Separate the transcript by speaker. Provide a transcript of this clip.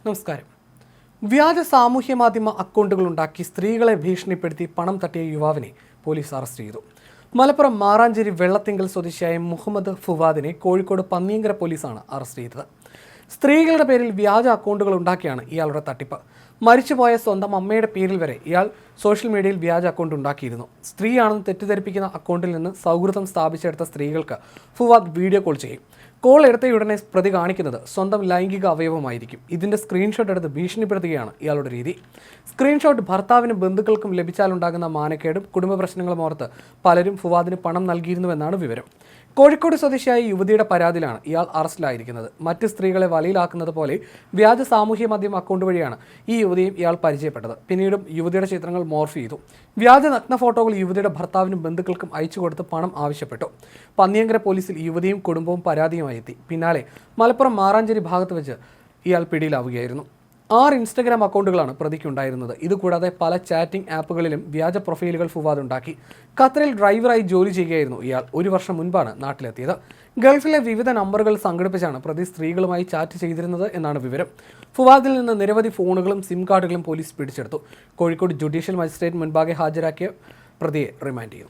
Speaker 1: നമസ്കാരം. വ്യാജ സാമൂഹ്യ മാധ്യമ അക്കൗണ്ടുകൾ ഉണ്ടാക്കി സ്ത്രീകളെ ഭീഷണിപ്പെടുത്തി പണം തട്ടിയ യുവാവിനെ പോലീസ് അറസ്റ്റ് ചെയ്തു. മലപ്പുറം മാറാഞ്ചേരി വെള്ളത്തിങ്കൽ സ്വദേശിയായ മുഹമ്മദ് ഫുവാദിനെ കോഴിക്കോട് പന്നിയങ്കര പോലീസാണ് അറസ്റ്റ് ചെയ്തത്. സ്ത്രീകളുടെ പേരിൽ വ്യാജ അക്കൗണ്ടുകൾ ഉണ്ടാക്കിയാണ് ഇയാളുടെ തട്ടിപ്പ്. മരിച്ചുപോയ സ്വന്തം അമ്മയുടെ പേരിൽ വരെ ഇയാൾ സോഷ്യൽ മീഡിയയിൽ വ്യാജ അക്കൗണ്ട് ഉണ്ടാക്കിയിരുന്നു. സ്ത്രീയാണെന്ന് തെറ്റിദ്ധരിപ്പിക്കുന്ന അക്കൗണ്ടിൽ നിന്ന് സൗഹൃദം സ്ഥാപിച്ചെടുത്ത സ്ത്രീകൾക്ക് ഫുവാദ് വീഡിയോ കോൾ ചെയ്യും. കോൾ എടുത്തയുടനെ പ്രതി കാണിക്കുന്നത് സ്വന്തം ലൈംഗിക അവയവമായിരിക്കും. ഇതിന്റെ സ്ക്രീൻഷോട്ട് എടുത്ത് ഭീഷണിപ്പെടുത്തുകയാണ് ഇയാളുടെ രീതി. സ്ക്രീൻഷോട്ട് ഭർത്താവിനും ബന്ധുക്കൾക്കും ലഭിച്ചാലുണ്ടാകുന്ന മാനക്കേടും കുടുംബ പ്രശ്നങ്ങളും ഓർത്ത് പലരും ഫുവാദിന് പണം നൽകിയിരുന്നുവെന്നാണ് വിവരം. കോഴിക്കോട് സ്വദേശിയായ യുവതിയുടെ പരാതിയിലാണ് ഇയാൾ അറസ്റ്റിലായിരിക്കുന്നത്. മറ്റ് സ്ത്രീകളെ വലയിലാക്കുന്നത് പോലെ വ്യാജ സാമൂഹ്യ മാധ്യമ അക്കൗണ്ട് വഴിയാണ് ഈ യുവതിയും ഇയാൾ പരിചയപ്പെട്ടത്. പിന്നീടും യുവതിയുടെ ചിത്രങ്ങൾ മോർഫ് ചെയ്തു. വ്യാജ നഗ്ന ഫോട്ടോകൾ യുവതിയുടെ ഭർത്താവിനും ബന്ധുക്കൾക്കും അയച്ചു കൊടുത്ത് പണം ആവശ്യപ്പെട്ടു. പന്നിയങ്കര പോലീസിൽ യുവതിയും കുടുംബവും പരാതിയുമായി എത്തി. പിന്നാലെ മലപ്പുറം മാറാഞ്ചേരി ഭാഗത്ത് വെച്ച് ഇയാൾ പിടിയിലാവുകയായിരുന്നു. 6 ഇൻസ്റ്റഗ്രാം അക്കൗണ്ടുകളാണ് പ്രതിക്കുണ്ടായിരുന്നത്. ഇതുകൂടാതെ പല ചാറ്റിംഗ് ആപ്പുകളിലും വ്യാജ പ്രൊഫൈലുകൾ ഫുവാദ് ഉണ്ടാക്കി. ഖത്തറിൽ ഡ്രൈവറായി ജോലി ചെയ്യുകയായിരുന്നു ഇയാൾ. 1 വർഷം മുൻപാണ് നാട്ടിലെത്തിയത്. ഗൾഫിലെ വിവിധ നമ്പറുകൾ സംഘടിപ്പിച്ചാണ് പ്രതി സ്ത്രീകളുമായി ചാറ്റ് ചെയ്തിരുന്നത് എന്നാണ് വിവരം. ഫുവാദിൽ നിന്ന് നിരവധി ഫോണുകളും സിം കാർഡുകളും പോലീസ് പിടിച്ചെടുത്തു. കോഴിക്കോട് ജുഡീഷ്യൽ മജിസ്ട്രേറ്റ് മുൻപാകെ ഹാജരാക്കിയ പ്രതിയെ റിമാൻഡ് ചെയ്തു.